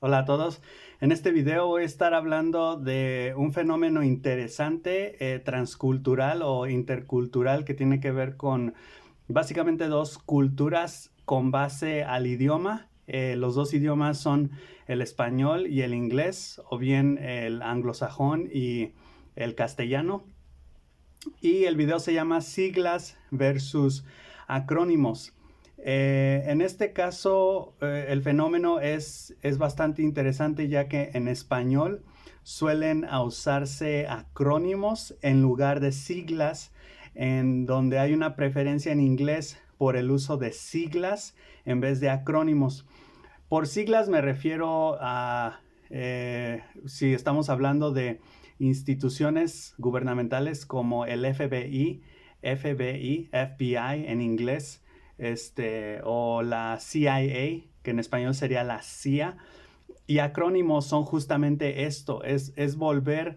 Hola a todos. En este video voy a estar hablando de un fenómeno interesante, transcultural o intercultural que tiene que ver con básicamente dos culturas con base al idioma. Los dos idiomas son el español y el inglés, o bien el anglosajón y el castellano. Y el video se llama Siglas versus acrónimos. En este caso, el fenómeno es bastante interesante, ya que en español suelen usarse acrónimos en lugar de siglas, en donde hay una preferencia en inglés por el uso de siglas en vez de acrónimos. Por siglas me refiero a, si estamos hablando de instituciones gubernamentales como el FBI en inglés, o la CIA, que en español sería la CIA. Y acrónimos son justamente esto, es volver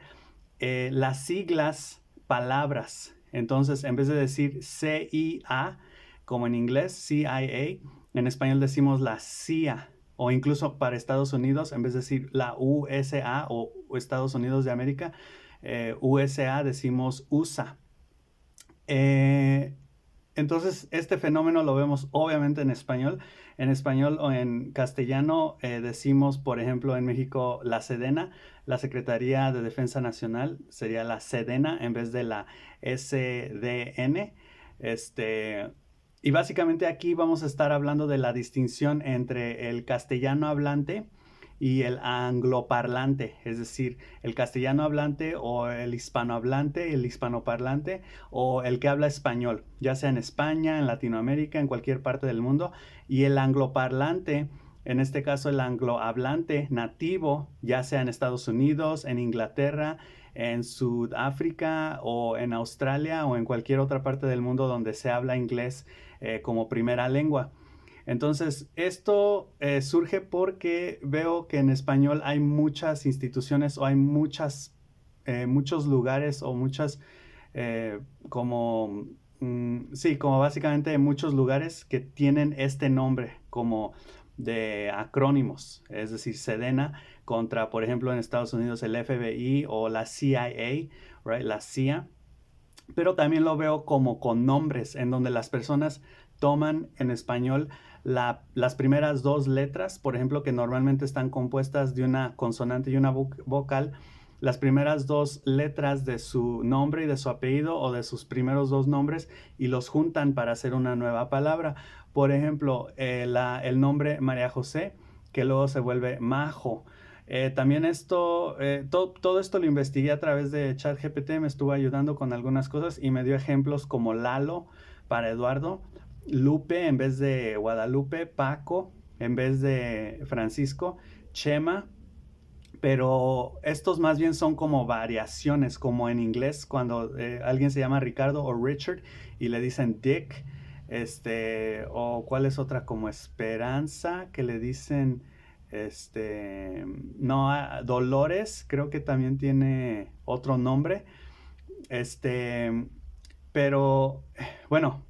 las siglas palabras. Entonces, en vez de decir CIA, como en inglés, CIA, en español decimos la CIA. O incluso para Estados Unidos, en vez de decir la USA o Estados Unidos de América, USA decimos USA. Entonces, este fenómeno lo vemos obviamente en español. En español o en castellano decimos, por ejemplo, en México la Sedena, la Secretaría de Defensa Nacional sería la Sedena en vez de la SDN. Y básicamente aquí vamos a estar hablando de la distinción entre el castellano hablante y el angloparlante, es decir, el castellano hablante o el hispanohablante, el hispanoparlante o el que habla español, ya sea en España, en Latinoamérica, en cualquier parte del mundo, y el angloparlante, en este caso el anglohablante nativo, ya sea en Estados Unidos, en Inglaterra, en Sudáfrica o en Australia o en cualquier otra parte del mundo donde se habla inglés como primera lengua. Entonces, esto surge porque veo que en español hay muchas instituciones o hay muchos lugares o muchas, como, sí, como básicamente muchos lugares que tienen este nombre como de acrónimos, es decir, Sedena contra, por ejemplo, en Estados Unidos el FBI o la CIA, right, la CIA. Pero también lo veo como con nombres, en donde las personas toman en español las primeras dos letras, por ejemplo, que normalmente están compuestas de una consonante y una vocal, las primeras dos letras de su nombre y de su apellido o de sus primeros dos nombres y los juntan para hacer una nueva palabra. Por ejemplo, el nombre María José, que luego se vuelve Majo. También todo esto lo investigué a través de ChatGPT, me estuvo ayudando con algunas cosas y me dio ejemplos como Lalo para Eduardo, Lupe en vez de Guadalupe, Paco en vez de Francisco, Chema, pero estos más bien son como variaciones, como en inglés cuando alguien se llama Ricardo o Richard y le dicen Dick, o cuál es otra como Esperanza, que le dicen, no, Dolores, creo que también tiene otro nombre, pero bueno,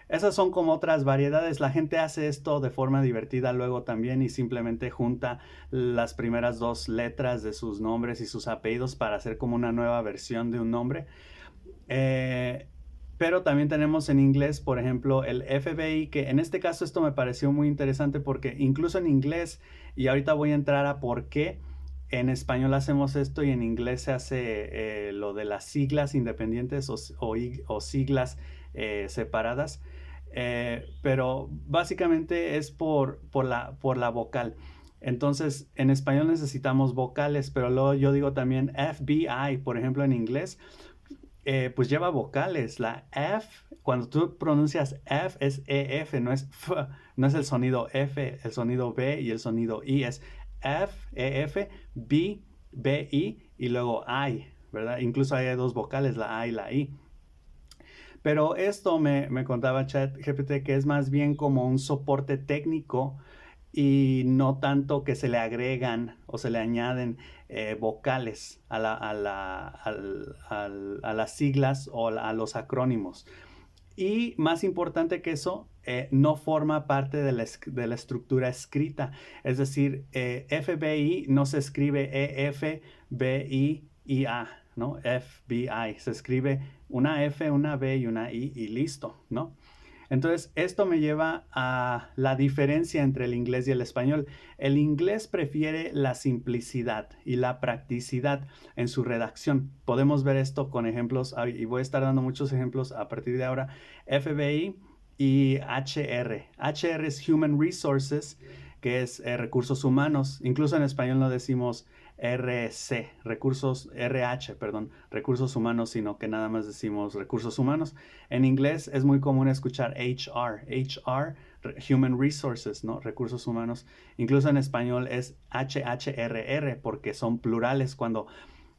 esas son como otras variedades. La gente hace esto de forma divertida luego también y simplemente junta las primeras dos letras de sus nombres y sus apellidos para hacer como una nueva versión de un nombre. Eh, pero también tenemos en inglés, por ejemplo, el FBI, que en este caso esto me pareció muy interesante porque incluso en inglés, y ahorita voy a entrar a por qué en español hacemos esto y en inglés se hace lo de las siglas independientes o siglas separadas. Pero básicamente es por la vocal. Entonces, en español necesitamos vocales, pero luego yo digo también FBI, por ejemplo, en inglés, pues lleva vocales. La F, cuando tú pronuncias F, es EF, no es F, no es el sonido F, el sonido B y el sonido I, es F, EF, B, BI y luego I, ¿verdad? Incluso hay dos vocales, la A y la I. Pero esto me contaba ChatGPT que es más bien como un soporte técnico y no tanto que se le agregan o se le añaden vocales a las siglas o a los acrónimos. Y más importante que eso, no forma parte de la estructura escrita. Es decir, FBI no se escribe EFBIIA, ¿no? FBI. Se escribe una F, una B y una I y listo, ¿no? Entonces, esto me lleva a la diferencia entre el inglés y el español. El inglés prefiere la simplicidad y la practicidad en su redacción. Podemos ver esto con ejemplos, y voy a estar dando muchos ejemplos a partir de ahora. FBI y HR. HR es Human Resources, que es recursos humanos. Incluso en español no decimos RC, RH, perdón, recursos humanos, sino que nada más decimos recursos humanos. En inglés es muy común escuchar HR, Human Resources, ¿no? Recursos humanos. Incluso en español es HHRR porque son plurales. Cuando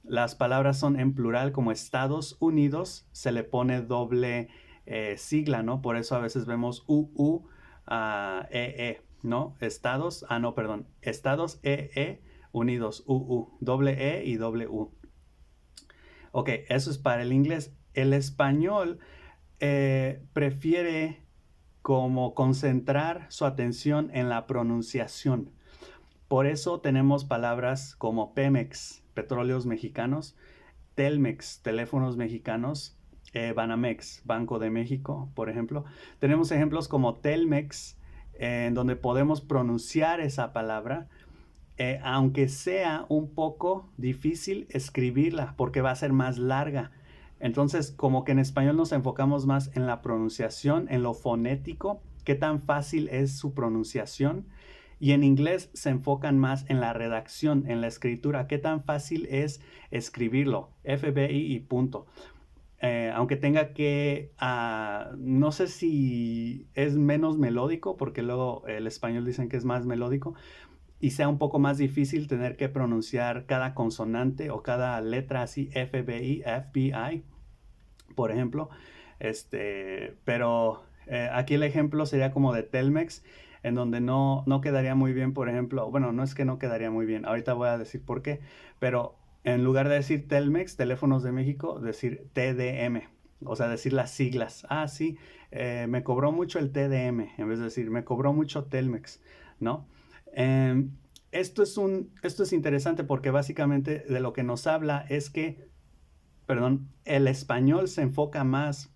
las palabras son en plural como Estados Unidos, se le pone doble sigla, ¿no? Por eso a veces vemos EE, ¿no? Estados, no, perdón, Estados EE Unidos, doble E y doble U. Ok, eso es para el inglés. El español prefiere como concentrar su atención en la pronunciación. Por eso tenemos palabras como Pemex, petróleos mexicanos, Telmex, teléfonos mexicanos, Banamex, Banco de México, por ejemplo. Tenemos ejemplos como Telmex, en donde podemos pronunciar esa palabra, aunque sea un poco difícil escribirla, porque va a ser más larga. Entonces, como que en español nos enfocamos más en la pronunciación, en lo fonético, qué tan fácil es su pronunciación. Y en inglés se enfocan más en la redacción, en la escritura, qué tan fácil es escribirlo, FBI y punto. Aunque tenga que, no sé si es menos melódico, porque luego el español dicen que es más melódico, y sea un poco más difícil tener que pronunciar cada consonante o cada letra así, FBI, FBI, por ejemplo. Pero aquí el ejemplo sería como de Telmex, en donde no quedaría muy bien, por ejemplo, bueno, no es que no quedaría muy bien, ahorita voy a decir por qué, pero en lugar de decir Telmex, Teléfonos de México, decir TDM, o sea, decir las siglas. Sí, me cobró mucho el TDM, en vez de decir, me cobró mucho Telmex, ¿no? Esto es interesante porque básicamente de lo que nos habla es que, perdón, el español se enfoca más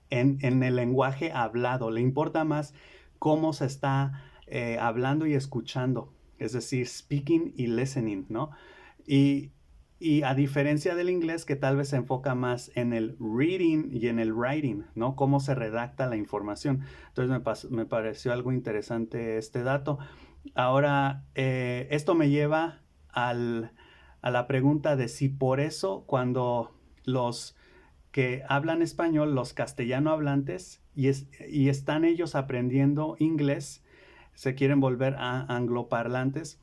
en el lenguaje hablado, le importa más cómo se está hablando y escuchando, es decir, speaking y listening, ¿no? Y, y a diferencia del inglés, que tal vez se enfoca más en el reading y en el writing, ¿no? Cómo se redacta la información. Entonces me pareció algo interesante este dato. Ahora, esto me lleva a la pregunta de si por eso cuando los que hablan español, los castellano hablantes, y están ellos aprendiendo inglés, se quieren volver a angloparlantes,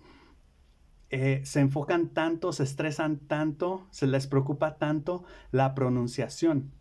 se enfocan tanto, se estresan tanto, se les preocupa tanto la pronunciación.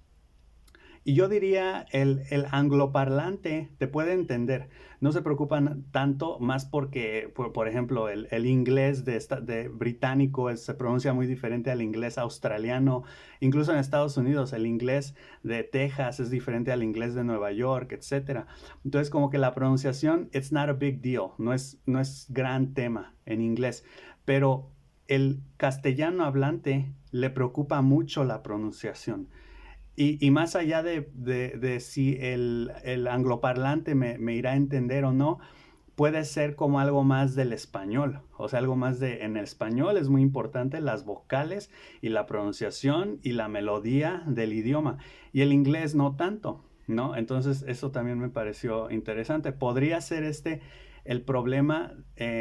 Y yo diría, el angloparlante te puede entender. No se preocupan tanto más porque, por ejemplo, el inglés de británico se pronuncia muy diferente al inglés australiano. Incluso en Estados Unidos, el inglés de Texas es diferente al inglés de Nueva York, etcétera. Entonces, como que la pronunciación, it's not a big deal. No es gran tema en inglés. Pero el castellano hablante le preocupa mucho la pronunciación. Y más allá de si el angloparlante me irá a entender o no, puede ser como algo más del español. O sea, algo más en el español es muy importante las vocales y la pronunciación y la melodía del idioma. Y el inglés no tanto, ¿no? Entonces eso también me pareció interesante. Podría ser el problema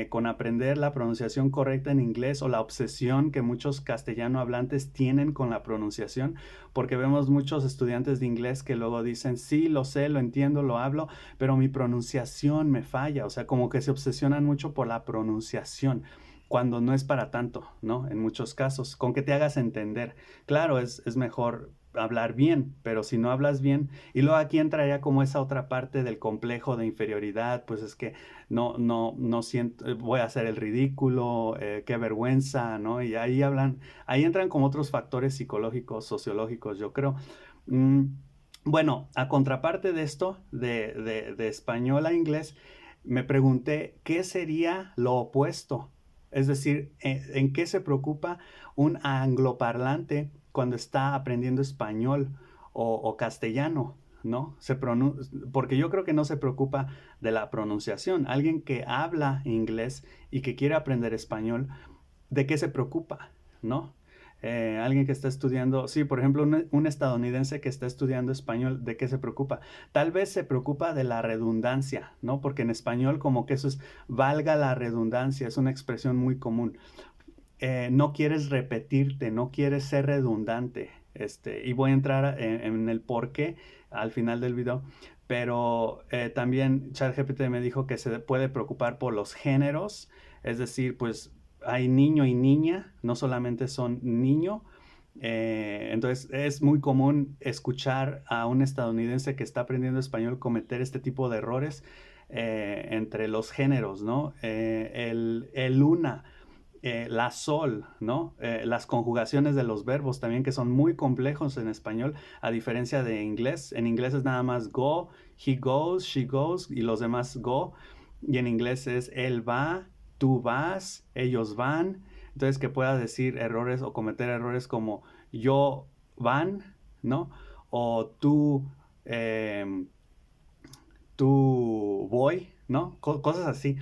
con aprender la pronunciación correcta en inglés, o la obsesión que muchos castellano hablantes tienen con la pronunciación, porque vemos muchos estudiantes de inglés que luego dicen, sí, lo sé, lo entiendo, lo hablo, pero mi pronunciación me falla. O sea, como que se obsesionan mucho por la pronunciación, cuando no es para tanto, ¿no? En muchos casos, con que te hagas entender. Claro, es mejor hablar bien, pero si no hablas bien, y luego aquí entraría como esa otra parte del complejo de inferioridad, pues es que no siento, voy a hacer el ridículo, qué vergüenza, ¿no? Y ahí entran como otros factores psicológicos, sociológicos, yo creo. Bueno, a contraparte de esto, de español a inglés, me pregunté qué sería lo opuesto. Es decir, en qué se preocupa un angloparlante cuando está aprendiendo español o castellano, ¿no? Porque yo creo que no se preocupa de la pronunciación. Alguien que habla inglés y que quiere aprender español, ¿de qué se preocupa? ¿No? Alguien que está estudiando, sí, por ejemplo, un estadounidense que está estudiando español, ¿de qué se preocupa? Tal vez se preocupa de la redundancia, ¿no? Porque en español como que eso es, valga la redundancia, es una expresión muy común. No quieres repetirte, no quieres ser redundante. Y voy a entrar en el por qué al final del video. Pero también ChatGPT me dijo que se puede preocupar por los géneros, es decir, pues hay niño y niña, no solamente son niño. Entonces es muy común escuchar a un estadounidense que está aprendiendo español cometer este tipo de errores entre los géneros, ¿no? El una, la sol, ¿no? Las conjugaciones de los verbos también que son muy complejos en español, a diferencia de inglés. En inglés es nada más go, he goes, she goes y los demás go. Y en inglés es él va, tú vas, ellos van. Entonces que pueda decir errores o cometer errores como yo van, ¿no? O eh, tú voy, ¿no? Cosas así.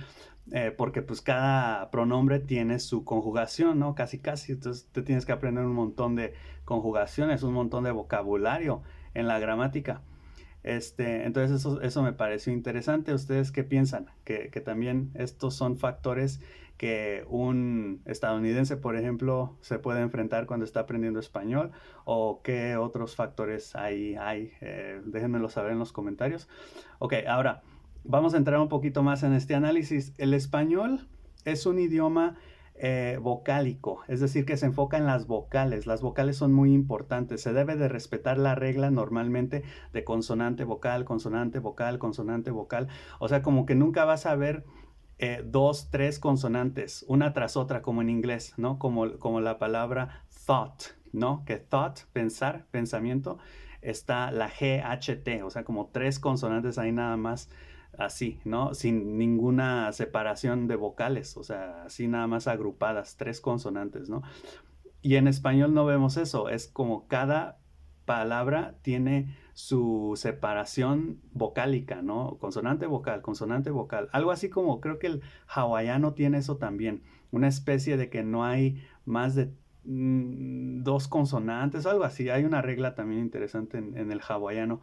Porque pues cada pronombre tiene su conjugación, ¿no? Casi casi. Entonces te tienes que aprender un montón de conjugaciones, un montón de vocabulario en la gramática. Entonces eso me pareció interesante. ¿Ustedes qué piensan? Que también estos son factores que un estadounidense, por ejemplo, se puede enfrentar cuando está aprendiendo español, o qué otros factores hay. Déjenmelo saber en los comentarios. Ok, ahora vamos a entrar un poquito más en este análisis. El español es un idioma vocálico, es decir, que se enfoca en las vocales. Las vocales son muy importantes. Se debe de respetar la regla normalmente de consonante, vocal, consonante, vocal, consonante, vocal. O sea, como que nunca vas a ver dos, tres consonantes, una tras otra, como en inglés, ¿no? Como la palabra thought, ¿no? Que thought, pensar, pensamiento, está la GHT, o sea, como tres consonantes ahí nada más, así, ¿no? Sin ninguna separación de vocales, o sea, así nada más agrupadas, tres consonantes, ¿no? Y en español no vemos eso, es como cada palabra tiene su separación vocálica, ¿no? Consonante vocal. Algo así como creo que el hawaiano tiene eso también, una especie de que no hay más de dos consonantes, algo así. Hay una regla también interesante en el hawaiano.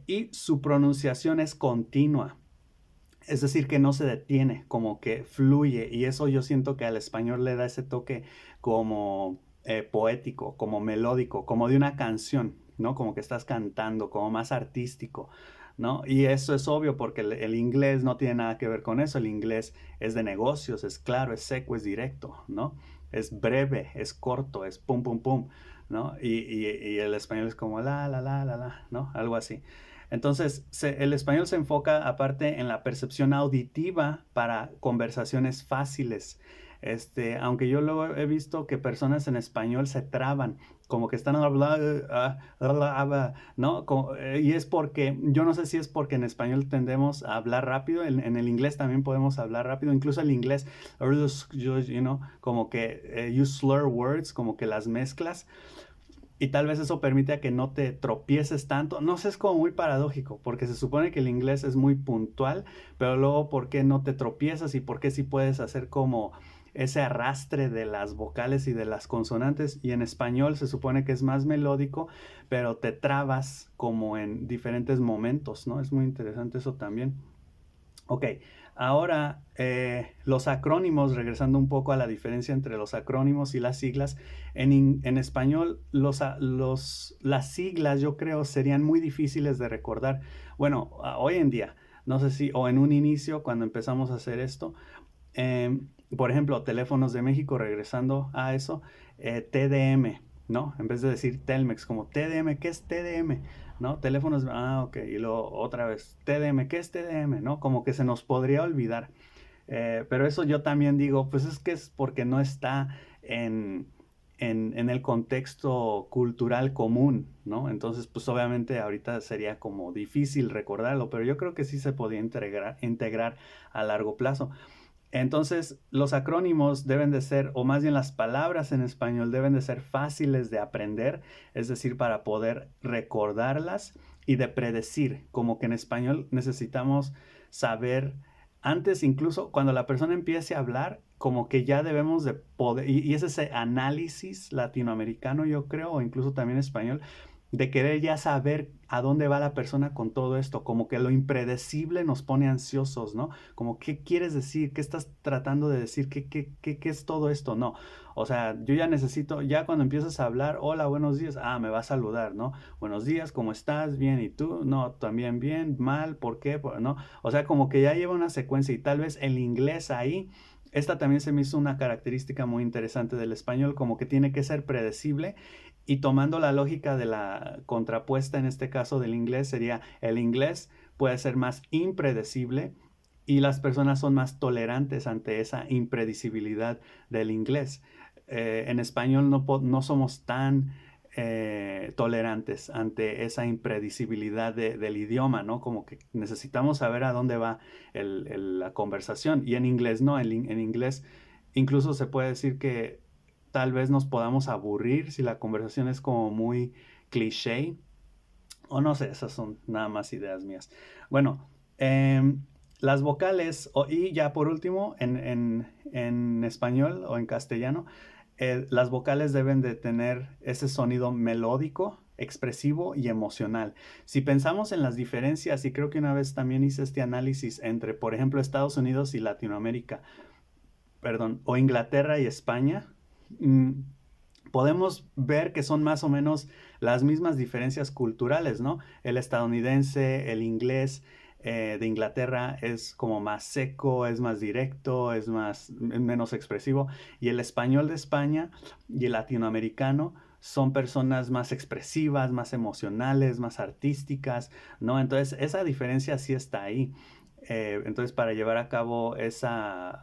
Y su pronunciación es continua. Es decir, que no se detiene, como que fluye. Y eso yo siento que al español le da ese toque como poético, como melódico, como de una canción, ¿no? Como que estás cantando, como más artístico, ¿no? Y eso es obvio porque el inglés no tiene nada que ver con eso. El inglés es de negocios, es claro, es seco, es directo, ¿no? Es breve, es corto, es pum, pum, pum, ¿no? Y el español es como la, ¿no? Algo así. Entonces, el español se enfoca aparte en la percepción auditiva para conversaciones fáciles. Aunque yo luego he visto que personas en español se traban, como que están hablando, ¿no? Y es porque, yo no sé si es porque en español tendemos a hablar rápido, en el inglés también podemos hablar rápido, incluso el inglés, como que you slur words, como que las mezclas. Y tal vez eso permite que no te tropieces tanto. No sé, es como muy paradójico, porque se supone que el inglés es muy puntual, pero luego ¿por qué no te tropiezas y por qué sí puedes hacer como ese arrastre de las vocales y de las consonantes? Y en español se supone que es más melódico, pero te trabas como en diferentes momentos, ¿no? Es muy interesante eso también. Ok, ahora los acrónimos, regresando un poco a la diferencia entre los acrónimos y las siglas, en español las siglas yo creo serían muy difíciles de recordar. Bueno, hoy en día, no sé si, o en un inicio cuando empezamos a hacer esto, por ejemplo, teléfonos de México, regresando a eso, TDM, ¿no? En vez de decir Telmex, como TDM, ¿qué es TDM? ¿No? Teléfonos, ok, y luego otra vez, TDM, ¿qué es TDM? ¿No? Como que se nos podría olvidar. Pero eso yo también digo, pues es que es porque no está en, en el contexto cultural común, ¿no? Entonces, pues obviamente ahorita sería como difícil recordarlo, pero yo creo que sí se podía integrar a largo plazo. Entonces, los acrónimos deben de ser, o más bien las palabras en español deben de ser fáciles de aprender, es decir, para poder recordarlas y de predecir, como que en español necesitamos saber antes, incluso cuando la persona empiece a hablar, como que ya debemos de poder, y es ese análisis latinoamericano, yo creo, o incluso también español, de querer ya saber a dónde va la persona con todo esto, como que lo impredecible nos pone ansiosos, ¿no? Como, ¿qué quieres decir? ¿Qué estás tratando de decir? ¿Qué es todo esto? No. O sea, yo ya necesito, ya cuando empiezas a hablar, hola, buenos días, me va a saludar, ¿no? Buenos días, ¿cómo estás? Bien, ¿y tú? No, también bien, mal, ¿por qué? ¿No? O sea, como que ya lleva una secuencia y tal vez el inglés ahí, esta también se me hizo una característica muy interesante del español, como que tiene que ser predecible y tomando la lógica de la contrapuesta en este caso del inglés, sería el inglés puede ser más impredecible y las personas son más tolerantes ante esa impredecibilidad del inglés. En español no somos tan tolerantes ante esa impredecibilidad del idioma, ¿no? Como que necesitamos saber a dónde va la conversación. Y en inglés no, en inglés incluso se puede decir que tal vez nos podamos aburrir si la conversación es como muy cliché. O no sé, esas son nada más ideas mías. Bueno, las vocales, y ya por último, en español o en castellano, las vocales deben de tener ese sonido melódico, expresivo y emocional. Si pensamos en las diferencias, y creo que una vez también hice este análisis entre, por ejemplo, Estados Unidos y Latinoamérica, perdón, o Inglaterra y España, podemos ver que son más o menos las mismas diferencias culturales, ¿no? El estadounidense, el inglés de Inglaterra es como más seco, es más directo, es menos expresivo, y el español de España y el latinoamericano son personas más expresivas, más emocionales, más artísticas, ¿no? Entonces, esa diferencia sí está ahí. Entonces, para llevar a cabo esta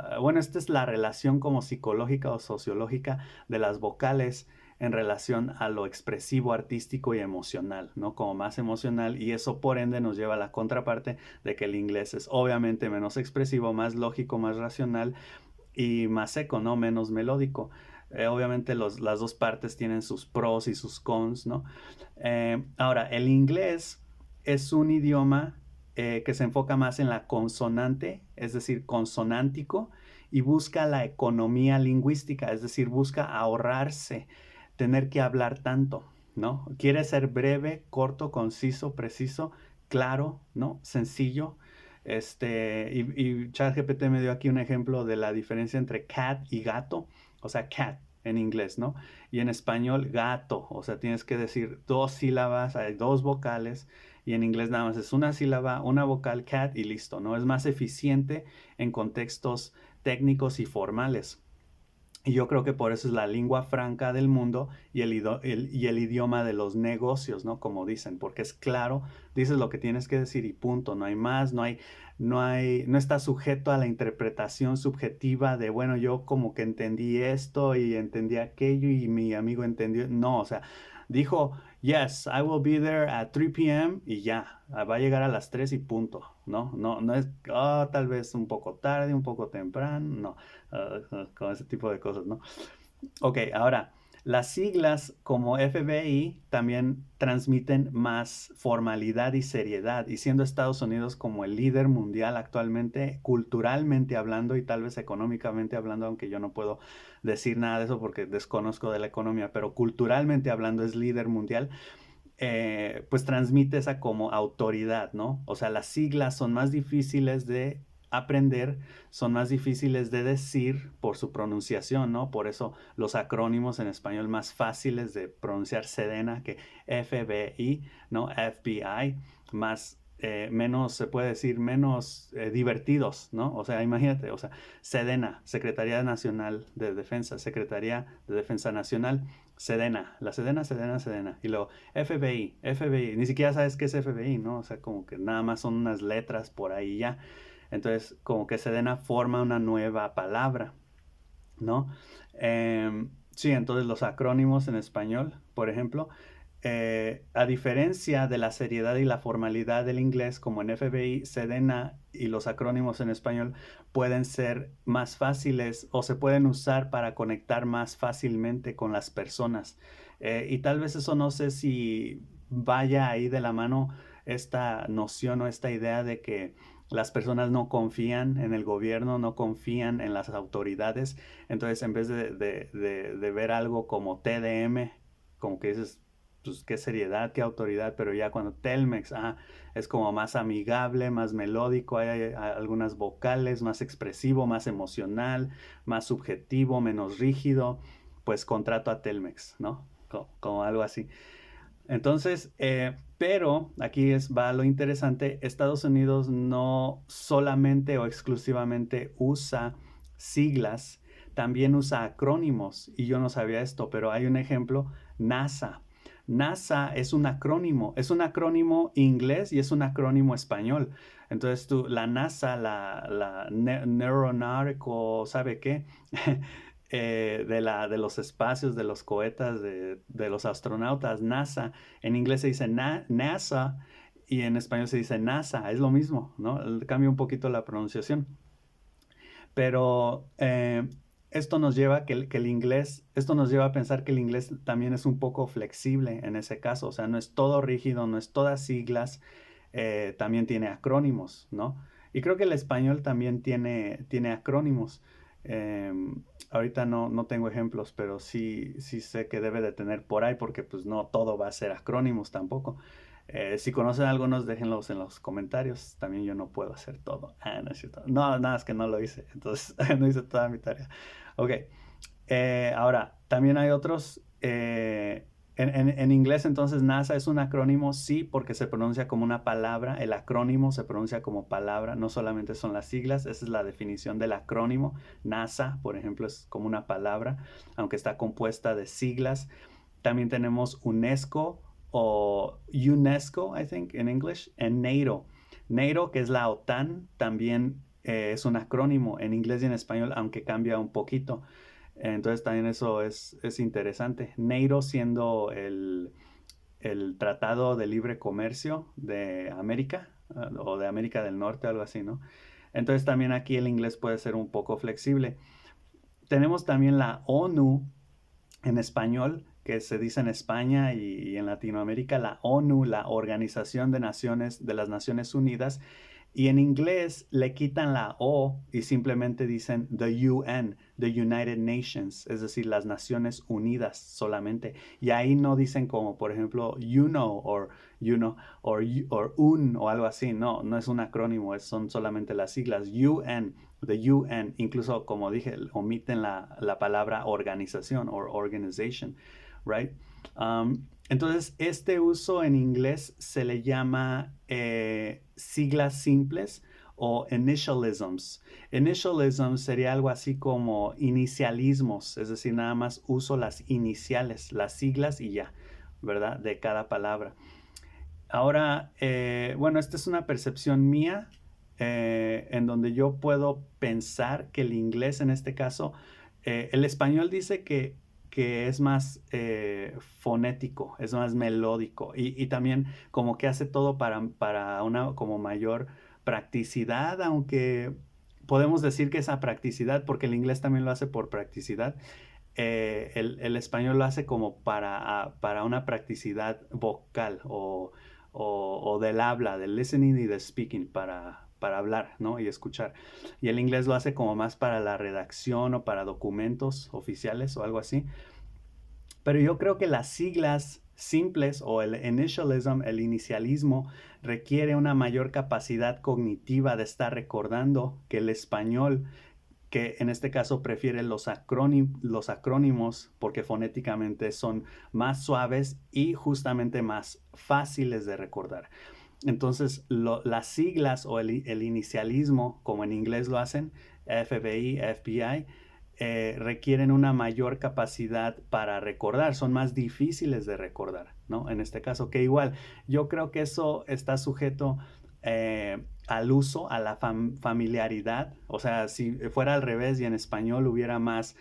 es la relación como psicológica o sociológica de las vocales en relación a lo expresivo, artístico y emocional, ¿no? Como más emocional y eso por ende nos lleva a la contraparte de que el inglés es obviamente menos expresivo, más lógico, más racional y más seco, ¿no? Menos melódico. Obviamente las dos partes tienen sus pros y sus cons, ¿no? Ahora, el inglés es un idioma que se enfoca más en la consonante, es decir, consonántico, y busca la economía lingüística, es decir, busca ahorrarse tener que hablar tanto, ¿no? Quiere ser breve, corto, conciso, preciso, claro, ¿no? Sencillo. Y ChatGPT me dio aquí un ejemplo de la diferencia entre cat y gato, o sea, cat en inglés, ¿no? Y en español, gato, o sea, tienes que decir dos sílabas, hay dos vocales, y en inglés nada más es una sílaba, una vocal, cat y listo, ¿no? Es más eficiente en contextos técnicos y formales. Y yo creo que por eso es la lengua franca del mundo y el idioma de los negocios, ¿no? Como dicen, porque es claro, dices lo que tienes que decir y punto, no hay más, no está sujeto a la interpretación subjetiva de, bueno, yo como que entendí esto y entendí aquello y mi amigo entendió. No, o sea, dijo, yes, I will be there at 3 p.m. y ya, va a llegar a las 3 y punto, ¿no? No es, tal vez un poco tarde, un poco temprano, no. Con ese tipo de cosas, ¿no? Ok, ahora, las siglas como FBI también transmiten más formalidad y seriedad, y siendo Estados Unidos como el líder mundial actualmente, culturalmente hablando y tal vez económicamente hablando, aunque yo no puedo decir nada de eso porque desconozco de la economía, pero culturalmente hablando es líder mundial, pues transmite esa como autoridad, ¿no? O sea, las siglas son más difíciles de aprender, son más difíciles de decir por su pronunciación, ¿no? Por eso los acrónimos en español más fáciles de pronunciar Sedena que FBI, ¿no? FBI, más menos, se puede decir, menos divertidos, ¿no? O sea, imagínate, o sea, Sedena, Secretaría Nacional de Defensa, Secretaría de Defensa Nacional, Sedena, la Sedena, Sedena, Sedena. Y luego FBI, FBI, ni siquiera sabes qué es FBI, ¿no? O sea, como que nada más son unas letras por ahí ya. Entonces, como que Sedena forma una nueva palabra, ¿no? Sí, entonces los acrónimos en español, por ejemplo, a diferencia de la seriedad y la formalidad del inglés, como en FBI, Sedena y los acrónimos en español pueden ser más fáciles o se pueden usar para conectar más fácilmente con las personas. Y tal vez eso no sé si vaya ahí de la mano esta noción o esta idea de que las personas no confían en el gobierno, no confían en las autoridades. Entonces, en vez de ver algo como TDM, como que dices, pues qué seriedad, qué autoridad, pero ya cuando Telmex, es como más amigable, más melódico, hay algunas vocales, más expresivo, más emocional, más subjetivo, menos rígido, pues contrato a Telmex, ¿no? Como algo así. Entonces, pero aquí va lo interesante, Estados Unidos no solamente o exclusivamente usa siglas, también usa acrónimos, y yo no sabía esto, pero hay un ejemplo, NASA. NASA es un acrónimo inglés y es un acrónimo español. Entonces la NASA, la Neuronautical, ¿sabe qué? De los espacios, de los cohetas, de los astronautas, NASA. En inglés se dice NASA y en español se dice NASA. Es lo mismo, ¿no? Cambia un poquito la pronunciación. Pero esto nos lleva esto nos lleva a pensar que el inglés también es un poco flexible en ese caso. O sea, no es todo rígido, no es todas siglas, también tiene acrónimos, ¿no? Y creo que el español también tiene acrónimos. Ahorita no tengo ejemplos, pero sí sé que debe de tener por ahí, porque pues no todo va a ser acrónimos tampoco. Si conocen algunos, déjenlos en los comentarios. También yo no puedo hacer todo. No es cierto. No, nada, es que no lo hice. Entonces, no hice toda mi tarea. Ok. Ahora, también hay otros. En inglés, entonces, NASA es un acrónimo, sí, porque se pronuncia como una palabra. El acrónimo se pronuncia como palabra, no solamente son las siglas. Esa es la definición del acrónimo. NASA, por ejemplo, es como una palabra, aunque está compuesta de siglas. También tenemos UNESCO o UNESCO, I think, en English, en NATO. NATO, que es la OTAN, también es un acrónimo en inglés y en español, aunque cambia un poquito. Entonces también eso es interesante. NATO siendo el Tratado de Libre Comercio de América, o de América del Norte, algo así, ¿no? Entonces también aquí el inglés puede ser un poco flexible. Tenemos también la ONU en español, que se dice en España y en Latinoamérica, la ONU, la Organización de las Naciones Unidas, y en inglés le quitan la O y simplemente dicen the UN, the United Nations, es decir, las Naciones Unidas solamente. Y ahí no dicen como, por ejemplo, you know, or UN o algo así. No es un acrónimo, son solamente las siglas UN, the UN. Incluso, como dije, omiten la palabra organización o organization, right? Entonces, este uso en inglés se le llama siglas simples o initialisms. Initialisms sería algo así como inicialismos, es decir, nada más uso las iniciales, las siglas y ya, ¿verdad? De cada palabra. Ahora, bueno, esta es una percepción mía, en donde yo puedo pensar que el inglés en este caso, el español dice que es más fonético, es más melódico y también como que hace todo para una como mayor practicidad, aunque podemos decir que esa practicidad, porque el inglés también lo hace por practicidad, el español lo hace como para una practicidad vocal o del habla, del listening y del speaking, para hablar, ¿no? Y escuchar. Y el inglés lo hace como más para la redacción o para documentos oficiales o algo así. Pero yo creo que las siglas simples o el initialism, el inicialismo, requiere una mayor capacidad cognitiva de estar recordando que el español, que en este caso prefiere los acrónimos porque fonéticamente son más suaves y justamente más fáciles de recordar. Entonces, las siglas o el inicialismo, como en inglés lo hacen, FBI, FBI, requieren una mayor capacidad para recordar, son más difíciles de recordar, ¿no? En este caso, que igual, yo creo que eso está sujeto al uso, a la familiaridad. O sea, si fuera al revés y en español hubiera más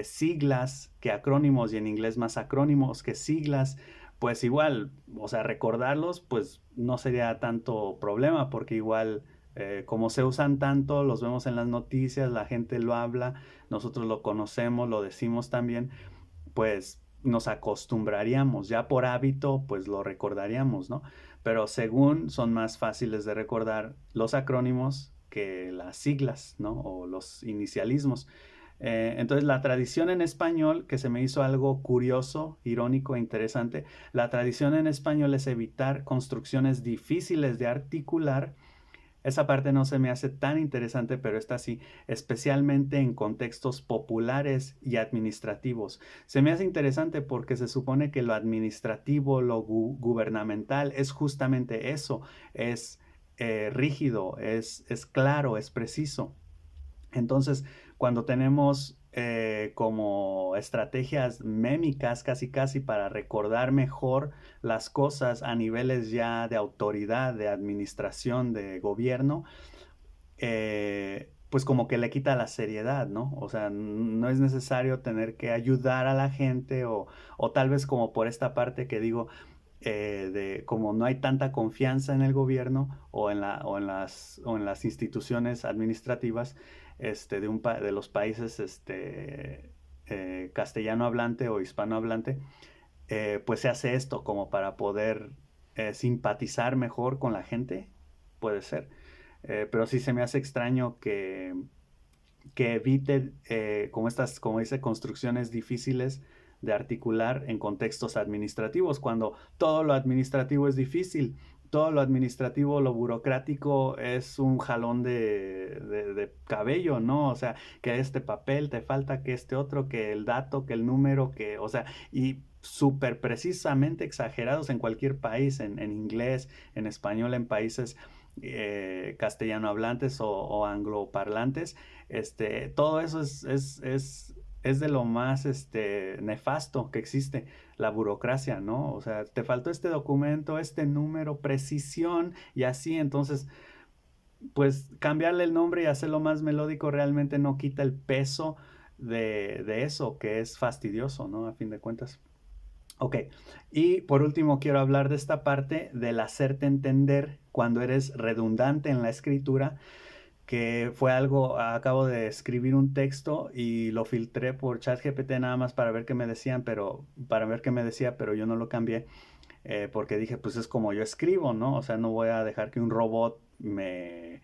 siglas que acrónimos y en inglés más acrónimos que siglas, pues igual, o sea, recordarlos pues no sería tanto problema porque igual como se usan tanto, los vemos en las noticias, la gente lo habla, nosotros lo conocemos, lo decimos también, pues nos acostumbraríamos, ya por hábito, pues lo recordaríamos, ¿no? Pero según son más fáciles de recordar los acrónimos que las siglas, ¿no? O los inicialismos. Entonces la tradición en español, que se me hizo algo curioso, irónico e interesante, la tradición en español es evitar construcciones difíciles de articular. Esa parte no se me hace tan interesante, pero está así, especialmente en contextos populares y administrativos. Se me hace interesante porque se supone que lo administrativo, lo gubernamental es justamente eso, es rígido, es claro, es preciso. Entonces, cuando tenemos como estrategias mémicas casi casi para recordar mejor las cosas a niveles ya de autoridad, de administración, de gobierno, pues como que le quita la seriedad, ¿no? O sea, no es necesario tener que ayudar a la gente o tal vez como por esta parte que digo, de como no hay tanta confianza en el gobierno o en las instituciones administrativas de los países castellano hablante o hispano hablante, pues se hace esto como para poder simpatizar mejor con la gente, puede ser. Pero sí se me hace extraño que evite como dice, construcciones difíciles de articular en contextos administrativos, cuando todo lo administrativo es difícil, todo lo administrativo, lo burocrático es un jalón de cabello, ¿no? O sea, que este papel te falta, que este otro, que el dato, que el número, que, o sea, y súper precisamente exagerados en cualquier país, en inglés, en español, en países castellano hablantes o angloparlantes, todo eso es de lo más nefasto que existe, la burocracia, ¿no? O sea, te faltó este documento, este número, precisión y así, entonces, pues cambiarle el nombre y hacerlo más melódico realmente no quita el peso de eso, que es fastidioso, ¿no? A fin de cuentas. Ok, y por último quiero hablar de esta parte del hacerte entender cuando eres redundante en la escritura, que fue algo, acabo de escribir un texto y lo filtré por ChatGPT nada más para ver qué me decían, para ver qué me decía, pero yo no lo cambié porque dije, pues es como yo escribo, ¿no? O sea, no voy a dejar que un robot me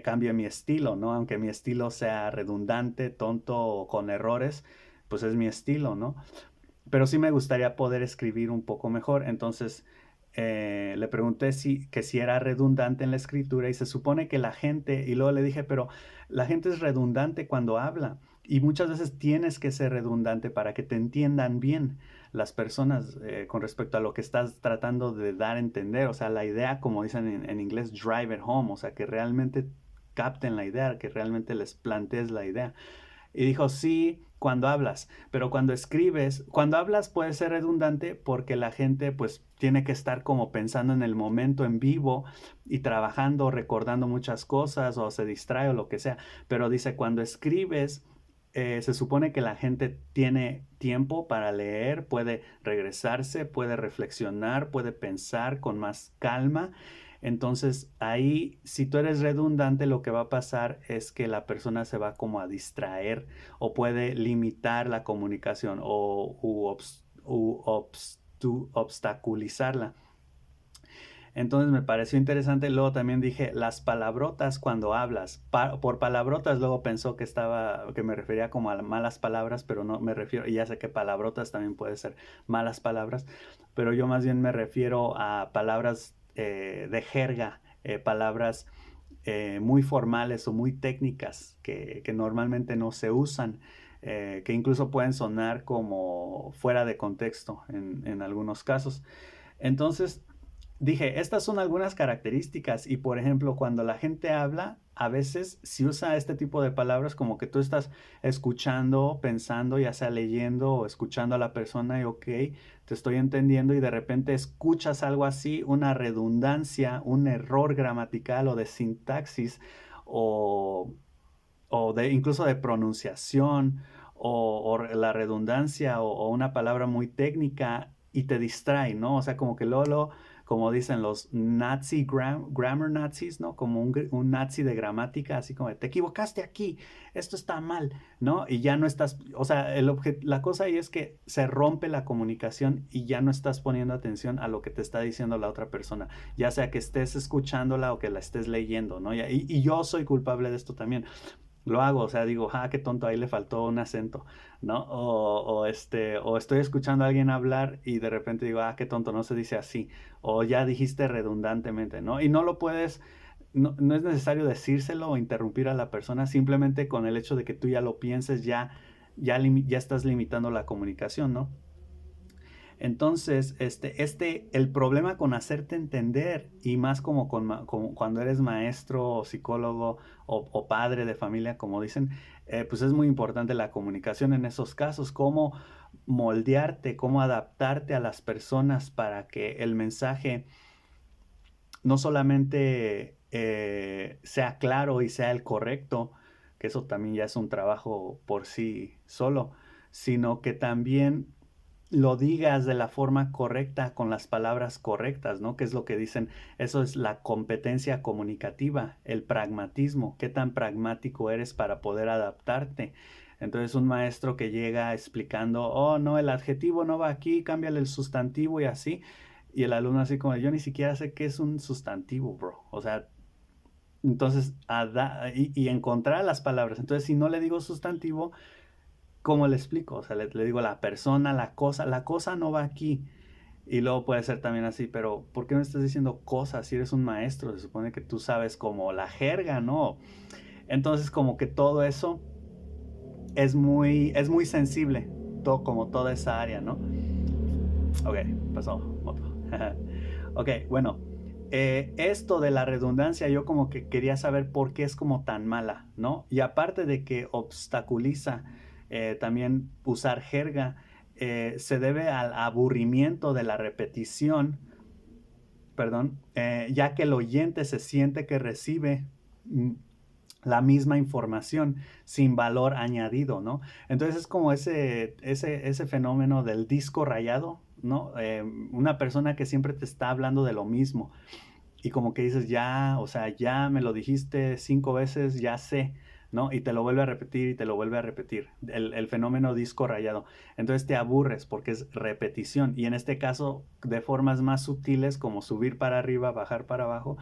cambie mi estilo, ¿no? Aunque mi estilo sea redundante, tonto o con errores, pues es mi estilo, ¿no? Pero sí me gustaría poder escribir un poco mejor. Entonces le pregunté que si era redundante en la escritura y se supone que la gente, y luego le dije, pero la gente es redundante cuando habla y muchas veces tienes que ser redundante para que te entiendan bien las personas con respecto a lo que estás tratando de dar a entender. O sea, la idea, como dicen en inglés, drive it home, o sea, que realmente capten la idea, que realmente les plantees la idea. Y dijo, sí, cuando hablas, pero cuando hablas puede ser redundante porque la gente pues tiene que estar como pensando en el momento en vivo y trabajando, recordando muchas cosas o se distrae o lo que sea. Pero dice, cuando escribes, se supone que la gente tiene tiempo para leer, puede regresarse, puede reflexionar, puede pensar con más calma. Entonces ahí, si tú eres redundante, lo que va a pasar es que la persona se va como a distraer o puede limitar la comunicación o obstaculizarla. Entonces me pareció interesante. Luego también dije las palabrotas cuando hablas. Por palabrotas luego pensó que me refería como a malas palabras, pero no me refiero, y ya sé que palabrotas también puede ser malas palabras, pero yo más bien me refiero a palabras de jerga, palabras muy formales o muy técnicas que normalmente no se usan, que incluso pueden sonar como fuera de contexto en algunos casos. Entonces, dije, estas son algunas características y por ejemplo, cuando la gente habla, a veces si usa este tipo de palabras como que tú estás escuchando, pensando, ya sea leyendo o escuchando a la persona y ok, te estoy entendiendo y de repente escuchas algo así, una redundancia, un error gramatical o de sintaxis o o de incluso de pronunciación o la redundancia o una palabra muy técnica y te distrae, ¿no? O sea, como que luego, como dicen los grammar nazis, ¿no? Como un nazi de gramática, así como, te equivocaste aquí, esto está mal, ¿no? Y ya no estás, o sea, la cosa ahí es que se rompe la comunicación y ya no estás poniendo atención a lo que te está diciendo la otra persona, ya sea que estés escuchándola o que la estés leyendo, ¿no? Y yo soy culpable de esto también. Lo hago, o sea, digo, qué tonto, ahí le faltó un acento, ¿no? O estoy escuchando a alguien hablar y de repente digo, qué tonto, no se dice así. O ya dijiste redundantemente, ¿no? Y no lo puedes, no es necesario decírselo o interrumpir a la persona, simplemente con el hecho de que tú ya lo pienses, ya estás limitando la comunicación, ¿no? Entonces, el problema con hacerte entender, y más como cuando eres maestro o psicólogo o padre de familia, como dicen, pues es muy importante la comunicación en esos casos, cómo moldearte, cómo adaptarte a las personas para que el mensaje no solamente sea claro y sea el correcto, que eso también ya es un trabajo por sí solo, sino que también lo digas de la forma correcta, con las palabras correctas, ¿no? Que es lo que dicen, eso es la competencia comunicativa, el pragmatismo, qué tan pragmático eres para poder adaptarte. Entonces un maestro que llega explicando, oh, no, el adjetivo no va aquí, cámbiale el sustantivo y así. Y el alumno así como, yo ni siquiera sé qué es un sustantivo, bro. O sea, entonces, y encontrar las palabras. Entonces, si no le digo sustantivo, ¿cómo le explico? O sea, le digo la persona, la cosa no va aquí. Y luego puede ser también así, pero ¿por qué no estás diciendo cosas si eres un maestro? Se supone que tú sabes como la jerga, ¿no? Entonces como que todo eso es muy sensible, como toda esa área, ¿no? Ok, pasó moto. Ok, bueno, esto de la redundancia yo como que quería saber por qué es como tan mala, ¿no? Y aparte de que obstaculiza también usar jerga, se debe al aburrimiento de la repetición, perdón, ya que el oyente se siente que recibe la misma información sin valor añadido, ¿no? Entonces es como ese fenómeno del disco rayado, ¿no? Una persona que siempre te está hablando de lo mismo y como que dices, ya, o sea, ya me lo dijiste 5 veces, ya sé, ¿no? Y te lo vuelve a repetir y te lo vuelve a repetir. El fenómeno disco rayado. Entonces te aburres porque es repetición. Y en este caso, de formas más sutiles como subir para arriba, bajar para abajo,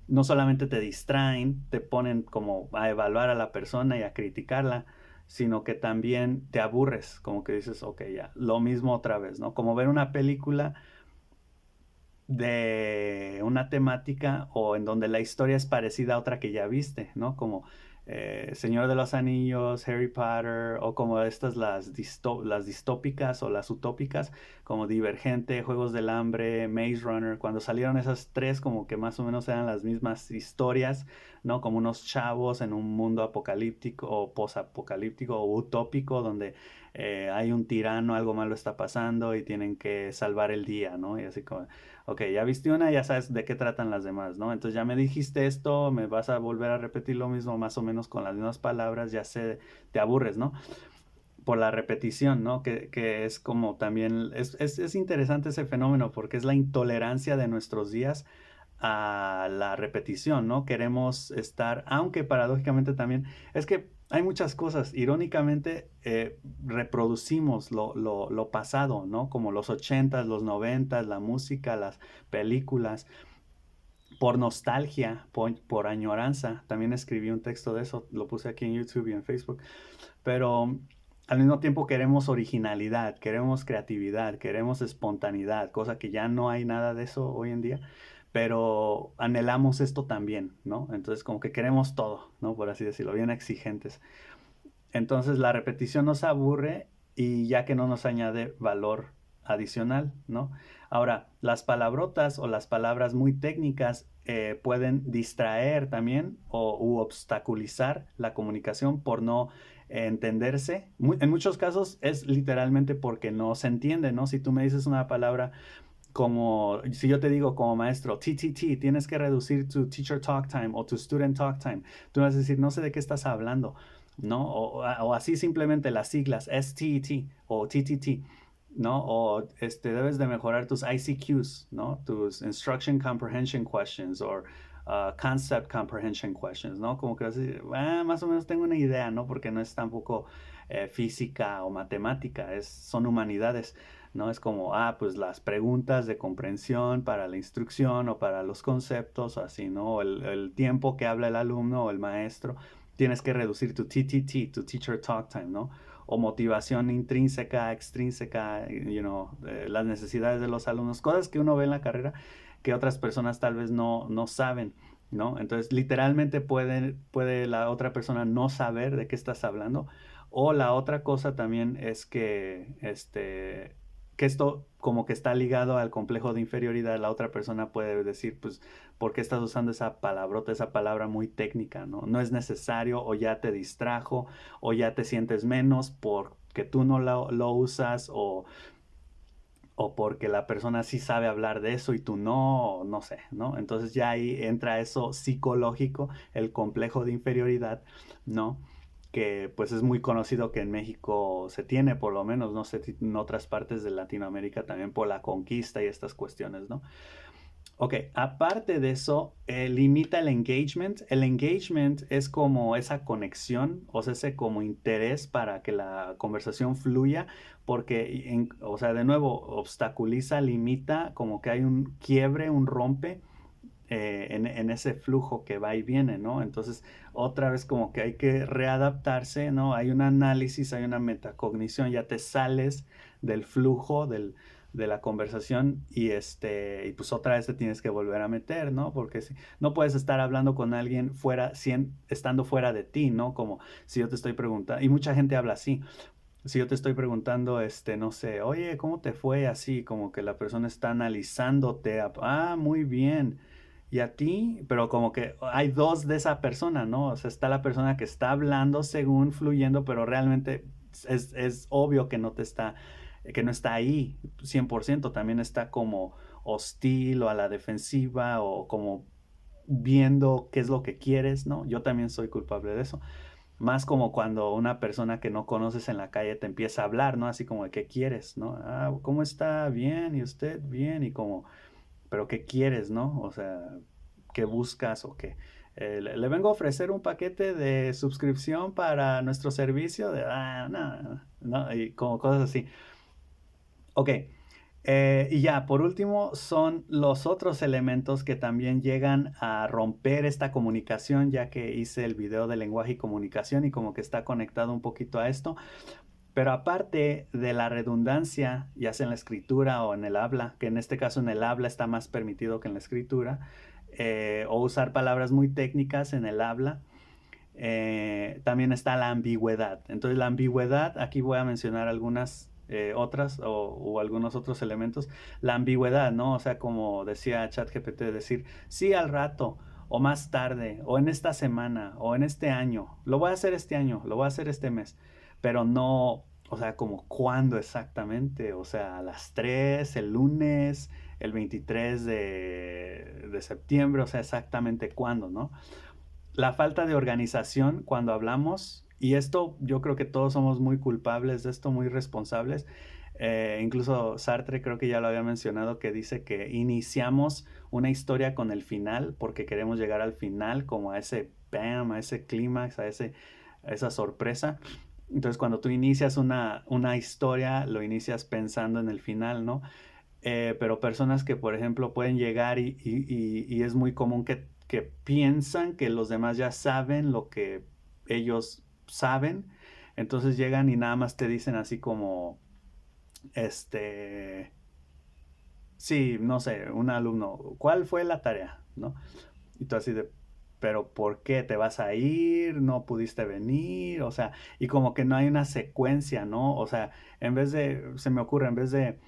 no solamente te distraen, te ponen como a evaluar a la persona y a criticarla, sino que también te aburres, como que dices, ok, ya, lo mismo otra vez, ¿no? Como ver una película de una temática o en donde la historia es parecida a otra que ya viste, ¿no? Como Señor de los Anillos, Harry Potter, o como estas las distópicas o las utópicas, como Divergente, Juegos del Hambre, Maze Runner, cuando salieron esas tres como que más o menos eran las mismas historias, ¿no? Como unos chavos en un mundo apocalíptico o posapocalíptico o utópico donde hay un tirano, algo malo está pasando y tienen que salvar el día, ¿no? Y así como, ok, ya viste una, ya sabes de qué tratan las demás, ¿no? Entonces ya me dijiste esto, me vas a volver a repetir lo mismo, más o menos con las mismas palabras, ya sé, te aburres, ¿no? Por la repetición, ¿no? Que es como también, es interesante ese fenómeno porque es la intolerancia de nuestros días a la repetición, ¿no? Queremos estar, aunque paradójicamente también, es que hay muchas cosas, irónicamente reproducimos lo pasado, ¿no? Como los 80s, los 90s, la música, las películas, por nostalgia, por añoranza. También escribí un texto de eso, lo puse aquí en YouTube y en Facebook, pero al mismo tiempo queremos originalidad, queremos creatividad, queremos espontaneidad, cosa que ya no hay nada de eso hoy en día, pero anhelamos esto también, ¿no? Entonces como que queremos todo, ¿no? Por así decirlo, bien exigentes. Entonces la repetición nos aburre y ya que no nos añade valor adicional, ¿no? Ahora, las palabrotas o las palabras muy técnicas pueden distraer también u obstaculizar la comunicación por no entenderse. En muchos casos es literalmente porque no se entiende, ¿no? Si tú me dices una palabra como si yo te digo como maestro, TTT, tienes que reducir tu teacher talk time o tu student talk time, tú vas a decir, no sé de qué estás hablando, ¿no? O así simplemente las siglas, STET o TTT, ¿no? O debes de mejorar tus ICQs, ¿no? Tus Instruction Comprehension Questions o Concept Comprehension Questions, ¿no? Como que vas a decir, más o menos tengo una idea, ¿no? Porque no es tampoco física o matemática, son humanidades. ¿No? Es como, pues las preguntas de comprensión para la instrucción o para los conceptos, así, ¿no? El tiempo que habla el alumno o el maestro, tienes que reducir tu TTT, tu Teacher Talk Time, ¿no? O motivación intrínseca, extrínseca, las necesidades de los alumnos, cosas que uno ve en la carrera que otras personas tal vez no saben, ¿no? Entonces, literalmente puede la otra persona no saber de qué estás hablando. O la otra cosa también es que esto como que está ligado al complejo de inferioridad. La otra persona puede decir, pues, ¿por qué estás usando esa palabrota, esa palabra muy técnica, ¿no? No es necesario, o ya te distrajo, o ya te sientes menos porque tú no lo usas, o porque la persona sí sabe hablar de eso y tú no sé, ¿no? Entonces ya ahí entra eso psicológico, el complejo de inferioridad, ¿no? Que pues es muy conocido que en México se tiene, por lo menos, no sé, en otras partes de Latinoamérica también por la conquista y estas cuestiones, ¿no? Ok, aparte de eso, limita el engagement. El engagement es como esa conexión, o sea, ese como interés para que la conversación fluya, porque, o sea, de nuevo, obstaculiza, limita, como que hay un quiebre, un rompe en ese flujo que va y viene, ¿no? Entonces, otra vez como que hay que readaptarse, ¿no? Hay un análisis, hay una metacognición, ya te sales del flujo de la conversación y pues otra vez te tienes que volver a meter, ¿no? Porque no puedes estar hablando con alguien estando fuera de ti, ¿no? Como si yo te estoy preguntando, y mucha gente habla así. Si yo te estoy preguntando, no sé, oye, ¿cómo te fue? Así, como que la persona está analizándote. Muy bien. Y a ti, pero como que hay dos de esa persona, ¿no? O sea, está la persona que está hablando según fluyendo, pero realmente es obvio que que no está ahí 100%. También está como hostil o a la defensiva o como viendo qué es lo que quieres, ¿no? Yo también soy culpable de eso. Más como cuando una persona que no conoces en la calle te empieza a hablar, ¿no? Así como de qué quieres, ¿no? ¿Cómo está? Bien, ¿y usted? Bien, y como, pero ¿qué quieres, no? O sea, ¿qué buscas o qué? Le vengo a ofrecer un paquete de suscripción para nuestro servicio de, no, no, y como cosas así. Ok, y ya, por último, son los otros elementos que también llegan a romper esta comunicación, ya que hice el video de lenguaje y comunicación y como que está conectado un poquito a esto. Pero aparte de la redundancia, ya sea en la escritura o en el habla, que en este caso en el habla está más permitido que en la escritura, o usar palabras muy técnicas en el habla, también está la ambigüedad. Entonces la ambigüedad, aquí voy a mencionar algunas otras o algunos otros elementos. La ambigüedad, ¿no? O sea, como decía ChatGPT, decir sí al rato, o más tarde, o en esta semana, o en este año. Lo voy a hacer este año, lo voy a hacer este mes, pero no, o sea, como cuándo exactamente, o sea, a las 3 el lunes, el 23 de septiembre, o sea, exactamente cuándo, ¿no? La falta de organización cuando hablamos, y esto yo creo que todos somos muy culpables de esto, muy responsables. Incluso Sartre creo que ya lo había mencionado, que dice que iniciamos una historia con el final porque queremos llegar al final, como a ese bam, a ese clímax, a esa sorpresa. Entonces cuando tú inicias una historia, lo inicias pensando en el final, ¿no? Pero personas que, por ejemplo, pueden llegar y es muy común que piensan que los demás ya saben lo que ellos saben, entonces llegan y nada más te dicen así como, este, sí, no sé, un alumno, ¿cuál fue la tarea? ¿No? Y tú así de, pero ¿por qué te vas a ir? ¿No pudiste venir? O sea, y como que no hay una secuencia, ¿no? O sea, se me ocurre, en vez de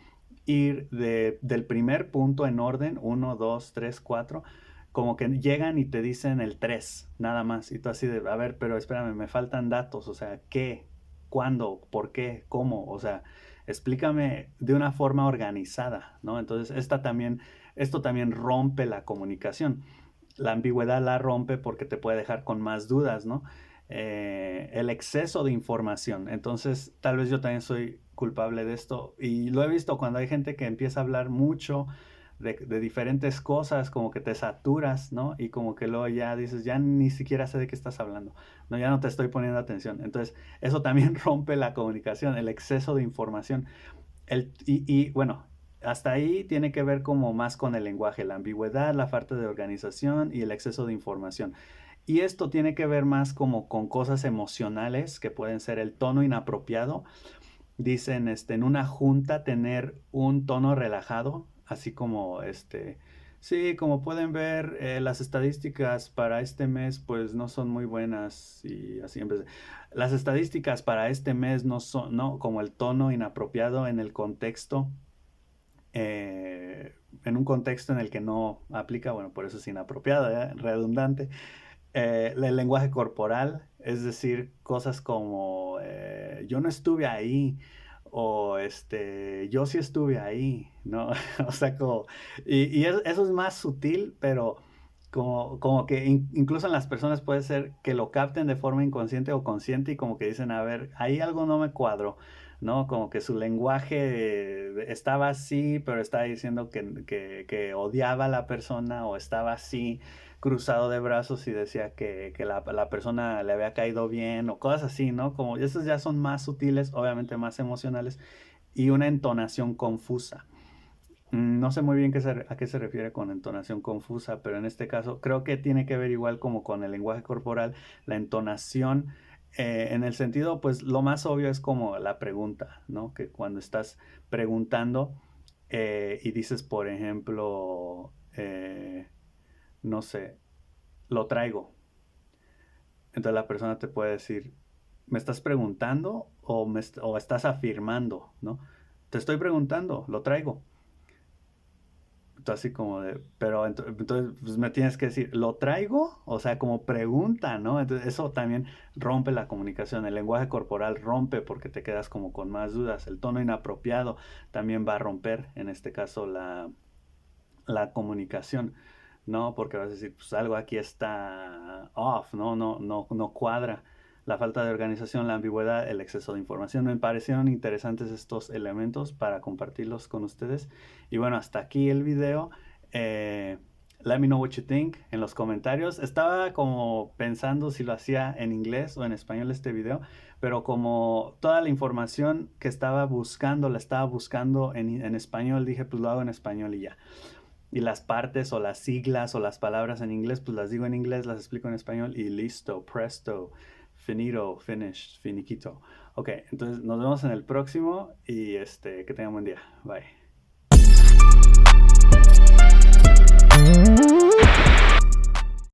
ir del primer punto en orden, uno 2 3 4 como que llegan y te dicen el 3 nada más. Y tú así de, a ver, pero espérame, me faltan datos, o sea, ¿qué? ¿Cuándo? ¿Por qué? ¿Cómo? O sea, explícame de una forma organizada, ¿no? Entonces, esto también rompe la comunicación. La ambigüedad la rompe porque te puede dejar con más dudas, ¿no? El exceso de información. Entonces, tal vez yo también soy culpable de esto y lo he visto cuando hay gente que empieza a hablar mucho de diferentes cosas, como que te saturas, ¿no? Y como que luego ya dices, ya ni siquiera sé de qué estás hablando, ¿no? Ya no te estoy poniendo atención. Entonces, eso también rompe la comunicación, el exceso de información. Bueno, hasta ahí tiene que ver como más con el lenguaje, la ambigüedad, la falta de organización y el exceso de información. Y esto tiene que ver más como con cosas emocionales que pueden ser el tono inapropiado. Dicen, en una junta tener un tono relajado, así como, sí, como pueden ver, las estadísticas para este mes pues no son muy buenas y así en vez de, las estadísticas para este mes no son, no, como el tono inapropiado en el contexto, en un contexto en el que no aplica, bueno, por eso es inapropiado, redundante. El lenguaje corporal, es decir, cosas como yo no estuve ahí o yo sí estuve ahí, ¿no? O sea, eso es más sutil, pero como que incluso en las personas puede ser que lo capten de forma inconsciente o consciente y como que dicen, a ver, ahí algo no me cuadró, ¿no? Como que su lenguaje estaba así, pero estaba diciendo que odiaba a la persona o estaba así cruzado de brazos y decía que la persona le había caído bien o cosas así, ¿no? Como esos ya son más sutiles, obviamente más emocionales y una entonación confusa. No sé muy bien a qué se refiere con entonación confusa, pero en este caso creo que tiene que ver igual como con el lenguaje corporal, la entonación, en el sentido, pues lo más obvio es como la pregunta, ¿no? Que cuando estás preguntando y dices, por ejemplo, no sé, lo traigo. Entonces la persona te puede decir, ¿me estás preguntando o estás afirmando, ¿no? Te estoy preguntando, lo traigo. Así como de, pero entonces pues me tienes que decir, ¿lo traigo? O sea, como pregunta, ¿no? Entonces eso también rompe la comunicación, el lenguaje corporal rompe porque te quedas como con más dudas, el tono inapropiado también va a romper, en este caso, la comunicación, ¿no? Porque vas a decir, pues algo aquí está off, ¿no? No cuadra. La falta de organización, la ambigüedad, el exceso de información. Me parecieron interesantes estos elementos para compartirlos con ustedes. Y bueno, hasta aquí el video. Let me know what you think en los comentarios. Estaba como pensando si lo hacía en inglés o en español este video, pero como toda la información que estaba buscando, la estaba buscando en español, dije pues lo hago en español y ya. Y las partes o las siglas o las palabras en inglés, pues las digo en inglés, las explico en español y listo, presto, finito, finished, finiquito. Ok, entonces nos vemos en el próximo y que tengan buen día. Bye.